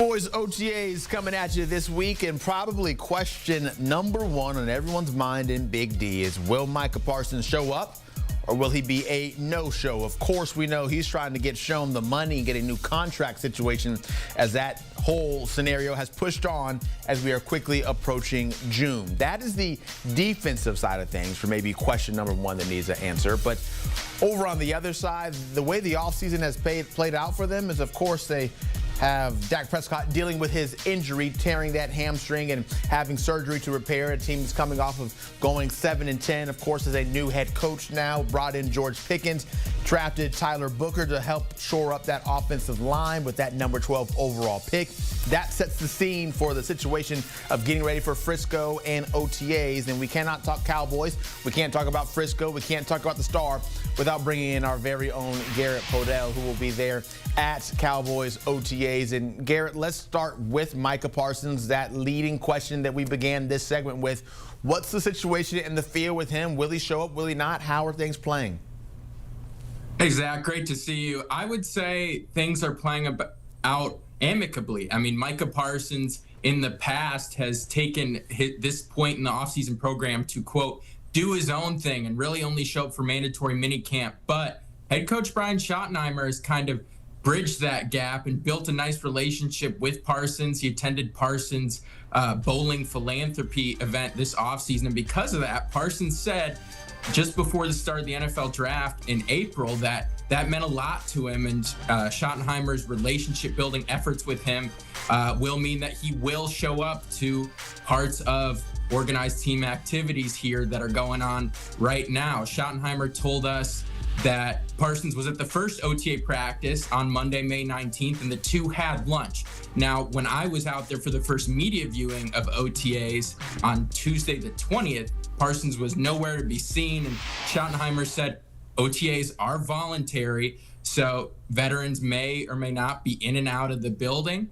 Cowboys OTAs coming at you this week, and probably question number one on everyone's mind in Big D is, will Micah Parsons show up or will he be a no-show? Of course, we know he's trying to get shown the money and get a new contract situation, as that whole scenario has pushed on as we are quickly approaching June. That is the defensive side of things for maybe question number one that needs an answer. But over on the other side, the way the offseason has played out for them is, of course, they have Dak Prescott dealing with his injury, tearing that hamstring and having surgery to repair. A team that's coming off of going 7-10. Of course, as a new head coach now, brought in George Pickens, drafted Tyler Booker to help shore up that offensive line with that number 12 overall pick. That sets the scene for the situation of getting ready for Frisco and OTAs. And we cannot talk Cowboys. We can't talk about Frisco. We can't talk about the Star without bringing in our very own Garrett Podell, who will be there at Cowboys OTAs. And Garrett, let's start with Micah Parsons, that leading question that we began this segment with. What's the situation in the field with him? Will he show up? Will he not? How are things playing? Hey, Zach, great to see you. I would say things are playing out amicably. I mean, Micah Parsons in the past has taken this point in the offseason program to, quote, do his own thing and really only show up for mandatory minicamp. But head coach Brian Schottenheimer has kind of bridged that gap and built a nice relationship with Parsons. He attended Parsons' bowling philanthropy event this offseason. And because of that, Parsons said just before the start of the NFL draft in April that meant a lot to him, and Schottenheimer's relationship-building efforts with him will mean that he will show up to parts of organized team activities here that are going on right now. Schottenheimer told us that Parsons was at the first OTA practice on Monday, May 19th, and the two had lunch. Now, when I was out there for the first media viewing of OTAs on Tuesday the 20th, Parsons was nowhere to be seen, and Schottenheimer said OTAs are voluntary, so veterans may or may not be in and out of the building.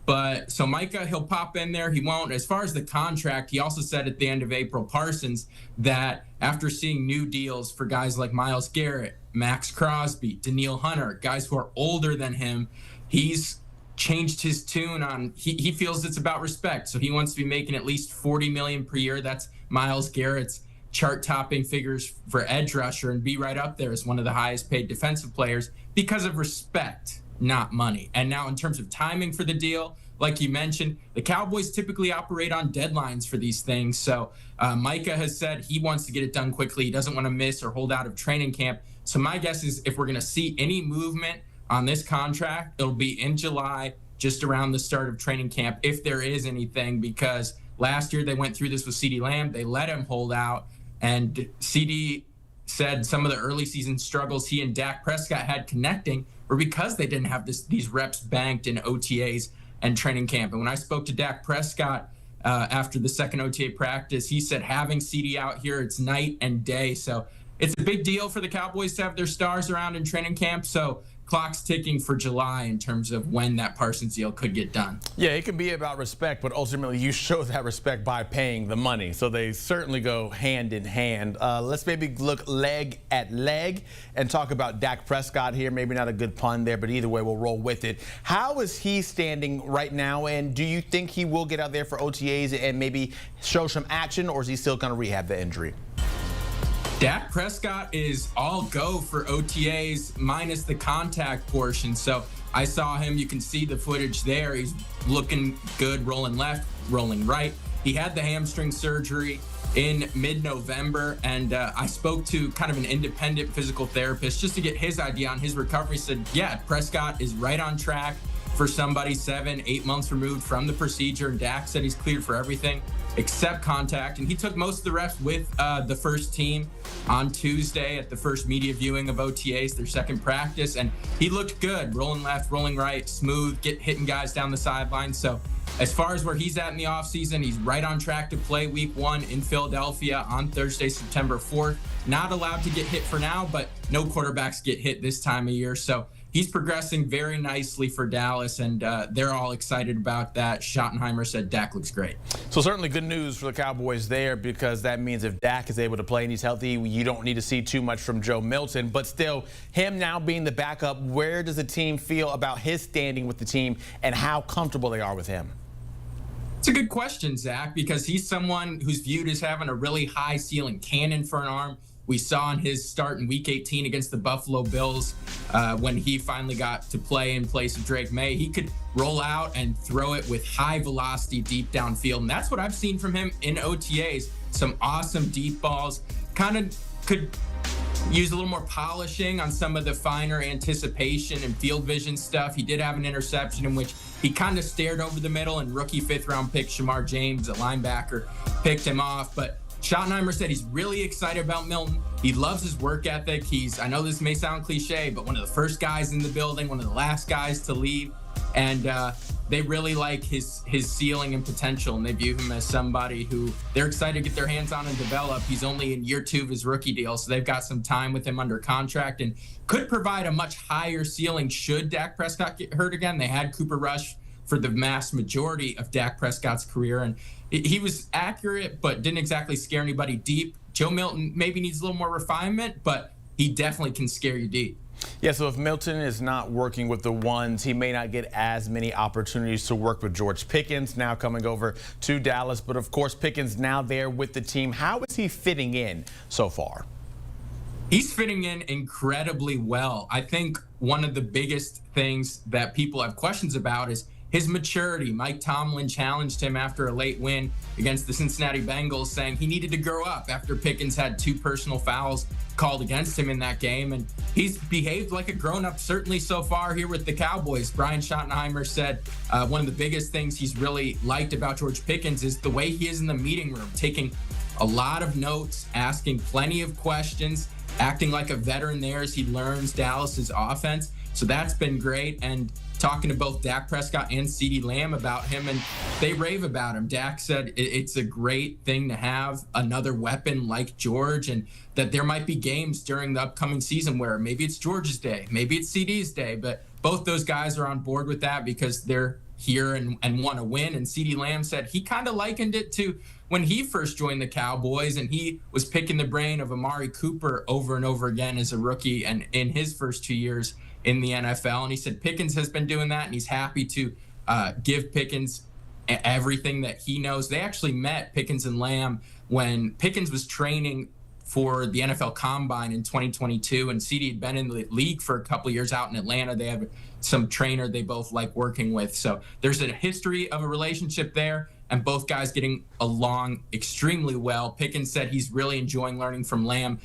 But so Micah, he'll pop in there. He won't. As far as the contract, he also said at the end of April, Parsons, that after seeing new deals for guys like Myles Garrett, Max Crosby, Danielle Hunter, guys who are older than him, he's changed his tune on, he feels it's about respect. So he wants to be making at least $40 million per year. That's Myles Garrett's chart-topping figures for edge rusher, and be right up there as one of the highest paid defensive players because of respect, not money. And now in terms of timing for the deal, like you mentioned, the Cowboys typically operate on deadlines for these things. So Micah has said he wants to get it done quickly. He doesn't want to miss or hold out of training camp. So my guess is if we're going to see any movement on this contract, it'll be in July, just around the start of training camp, if there is anything, because last year they went through this with CeeDee Lamb. They let him hold out, and CeeDee said some of the early season struggles he and Dak Prescott had connecting were because they didn't have these reps banked in OTAs and training camp. And when I spoke to Dak Prescott after the second OTA practice, he said having CeeDee out here, it's night and day. So it's a big deal for the Cowboys to have their stars around in training camp. So clock's ticking for July in terms of when that Parsons deal could get done. Yeah, it can be about respect, but ultimately you show that respect by paying the money. So they certainly go hand in hand. Let's maybe look leg at leg and talk about Dak Prescott here. Maybe not a good pun there, but either way, we'll roll with it. How is he standing right now, and do you think he will get out there for OTAs and maybe show some action, or is he still going to rehab the injury? Dak Prescott is all go for OTAs minus the contact portion. So I saw him. You can see the footage there. He's looking good, rolling left, rolling right. He had the hamstring surgery in mid-November, and I spoke to kind of an independent physical therapist just to get his idea on his recovery. He said, yeah, Prescott is right on track for somebody 7-8 months removed from the procedure. And Dak said he's cleared for everything except contact. And he took most of the reps with the first team on Tuesday at the first media viewing of OTAs, their second practice. And he looked good, rolling left, rolling right, smooth, hitting guys down the sideline. So as far as where he's at in the offseason, he's right on track to play week 1 in Philadelphia on Thursday, September 4th. Not allowed to get hit for now, but no quarterbacks get hit this time of year. So he's progressing very nicely for Dallas, and they're all excited about that. Schottenheimer said Dak looks great. So certainly good news for the Cowboys there, because that means if Dak is able to play and he's healthy, you don't need to see too much from Joe Milton. But still, him now being the backup, where does the team feel about his standing with the team and how comfortable they are with him? It's a good question, Zach, because he's someone who's viewed as having a really high ceiling, cannon for an arm. We saw in his start in Week 18 against the Buffalo Bills when he finally got to play in place of Drake May. He could roll out and throw it with high velocity deep downfield, and that's what I've seen from him in OTAs. Some awesome deep balls. Kind of could use a little more polishing on some of the finer anticipation and field vision stuff. He did have an interception in which he kind of stared over the middle, and rookie fifth-round pick Shamar James, a linebacker, picked him off. But Schottenheimer said he's really excited about Milton. He loves his work ethic. I know this may sound cliche, but one of the first guys in the building, one of the last guys to leave. And they really like his ceiling and potential, and they view him as somebody who they're excited to get their hands on and develop. He's only in year 2 of his rookie deal, so they've got some time with him under contract and could provide a much higher ceiling should Dak Prescott get hurt again. They had Cooper Rush for the vast majority of Dak Prescott's career, and he was accurate but didn't exactly scare anybody deep. Joe Milton maybe needs a little more refinement, but he definitely can scare you deep. Yeah, so if Milton is not working with the ones, he may not get as many opportunities to work with George Pickens, now coming over to Dallas. But of course, Pickens now there with the team. How is he fitting in so far? He's fitting in incredibly well. I think one of the biggest things that people have questions about is his maturity. Mike Tomlin challenged him after a late win against the Cincinnati Bengals, saying he needed to grow up after Pickens had 2 personal fouls called against him in that game. And he's behaved like a grown-up, certainly so far here with the Cowboys. Brian Schottenheimer said one of the biggest things he's really liked about George Pickens is the way he is in the meeting room, taking a lot of notes, asking plenty of questions, acting like a veteran there as he learns Dallas's offense. So that's been great. And talking to both Dak Prescott and CeeDee Lamb about him, and they rave about him. Dak said it's a great thing to have another weapon like George, and that there might be games during the upcoming season where maybe it's George's day, maybe it's CeeDee's day, but both those guys are on board with that because they're here and want to win. And CeeDee Lamb said he kind of likened it to when he first joined the Cowboys and he was picking the brain of Amari Cooper over and over again as a rookie and in his first 2 years in the NFL. And he said Pickens has been doing that, and he's happy to give Pickens everything that he knows. They actually met, Pickens and Lamb, when Pickens was training for the NFL Combine in 2022, and CeeDee had been in the league for a couple of years out in Atlanta. They have some trainer they both like working with. So there's a history of a relationship there, and both guys getting along extremely well. Pickens said he's really enjoying learning from Lamb,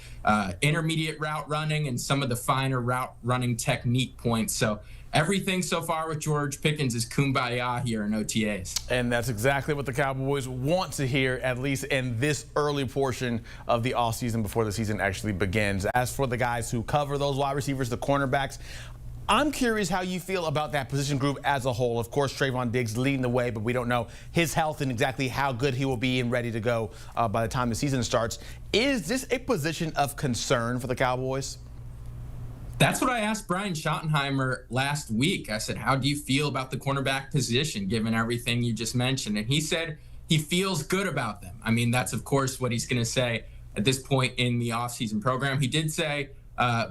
intermediate route running and some of the finer route running technique points. So everything so far with George Pickens is kumbaya here in OTAs. And that's exactly what the Cowboys want to hear, at least in this early portion of the offseason before the season actually begins. As for the guys who cover those wide receivers, the cornerbacks, I'm curious how you feel about that position group as a whole. Of course, Trayvon Diggs leading the way, but we don't know his health and exactly how good he will be and ready to go by the time the season starts. Is this a position of concern for the Cowboys? That's what I asked Brian Schottenheimer last week. I said, how do you feel about the cornerback position, given everything you just mentioned? And he said he feels good about them. I mean, that's, of course, what he's going to say at this point in the offseason program. He did say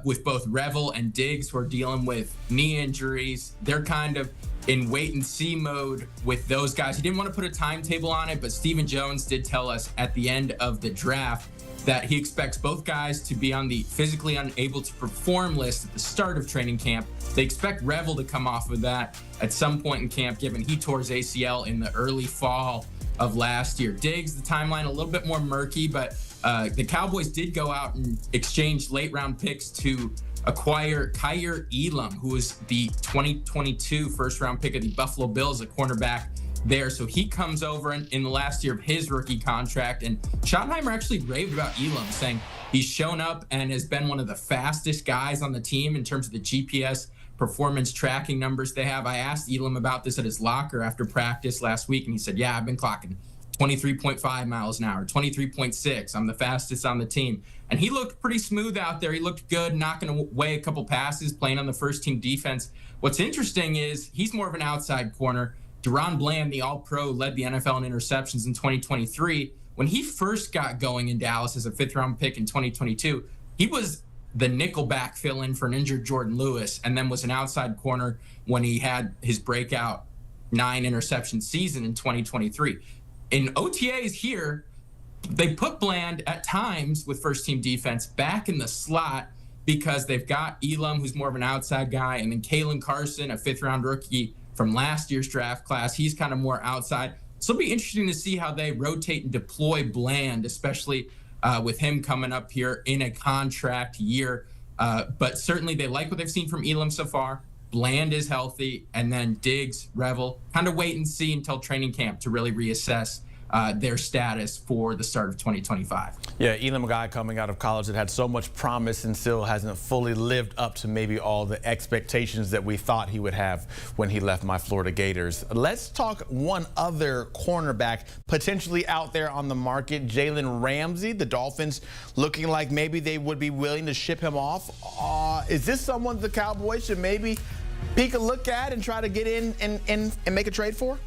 with both Revel and Diggs, who are dealing with knee injuries, they're kind of in wait-and-see mode with those guys. He didn't want to put a timetable on it, but Stephen Jones did tell us at the end of the draft that he expects both guys to be on the physically unable to perform list at the start of training camp. They expect Revel to come off of that at some point in camp, given he tore his ACL in the early fall of last year. Diggs, the timeline a little bit more murky, but the Cowboys did go out and exchange late-round picks to acquire Kyer Elam, who was the 2022 first-round pick of the Buffalo Bills, a cornerback there. So he comes over in the last year of his rookie contract, and Schottenheimer actually raved about Elam, saying he's shown up and has been one of the fastest guys on the team in terms of the GPS performance tracking numbers they have. I asked Elam about this at his locker after practice last week, and he said, yeah, I've been clocking 23.5 miles an hour, 23.6. I'm the fastest on the team. And he looked pretty smooth out there. He looked good, knocking away a couple passes, playing on the first team defense. What's interesting is he's more of an outside corner. Deron Bland, the All-Pro, led the NFL in interceptions in 2023. When he first got going in Dallas as a fifth-round pick in 2022, he was the nickelback fill-in for an injured Jordan Lewis, and then was an outside corner when he had his breakout 9 interception season in 2023. In OTAs here, they put Bland at times with first-team defense back in the slot because they've got Elam, who's more of an outside guy, and then Kalen Carson, a fifth-round rookie from last year's draft class. He's kind of more outside. So it'll be interesting to see how they rotate and deploy Bland, especially with him coming up here in a contract year. But certainly they like what they've seen from Elam so far. Bland is healthy, and then Diggs, Revel, kind of wait and see until training camp to really reassess their status for the start of 2025. Yeah, Elam, a guy coming out of college that had so much promise and still hasn't fully lived up to maybe all the expectations that we thought he would have when he left my Florida Gators. Let's talk one other cornerback potentially out there on the market, Jalen Ramsey. The Dolphins looking like maybe they would be willing to ship him off. Is this someone the Cowboys should maybe peek a look at and try to get in and make a trade for?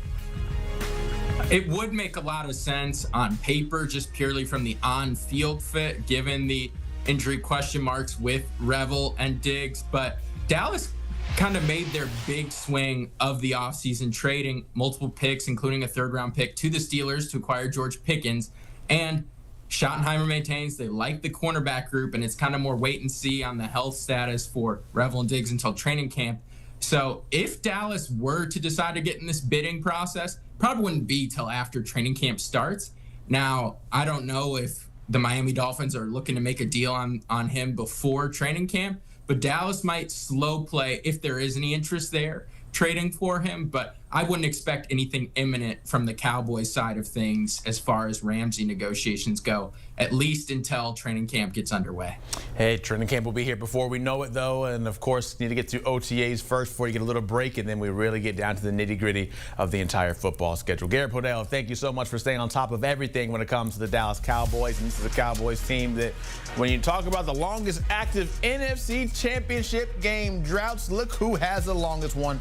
It would make a lot of sense on paper, just purely from the on-field fit, given the injury question marks with Revel and Diggs. But Dallas kind of made their big swing of the offseason, trading multiple picks, including a third-round pick, to the Steelers to acquire George Pickens. And Schottenheimer maintains they like the cornerback group, and it's kind of more wait and see on the health status for Revel and Diggs until training camp. So if Dallas were to decide to get in this bidding process, probably wouldn't be till after training camp starts. Now, I don't know if the Miami Dolphins are looking to make a deal on him before training camp, but Dallas might slow play if there is any interest there trading for him. But I wouldn't expect anything imminent from the Cowboys side of things as far as Ramsey negotiations go, at least until training camp gets underway. Hey, training camp will be here before we know it, though. And, of course, need to get to OTAs first before you get a little break, and then we really get down to the nitty-gritty of the entire football schedule. Garrett Podell, thank you so much for staying on top of everything when it comes to the Dallas Cowboys. And this is a Cowboys team that, when you talk about the longest active NFC championship game droughts, look who has the longest one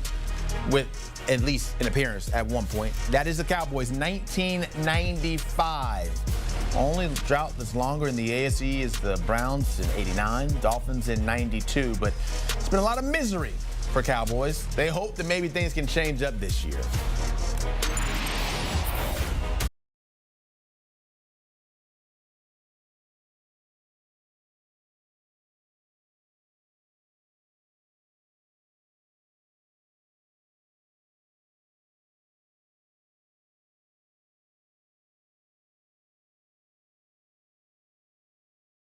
with at least an appearance at one point. That is the Cowboys, 1995. Only drought that's longer in the AFC is the Browns in 89, Dolphins in 92. But it's been a lot of misery for Cowboys. They hope that maybe things can change up this year.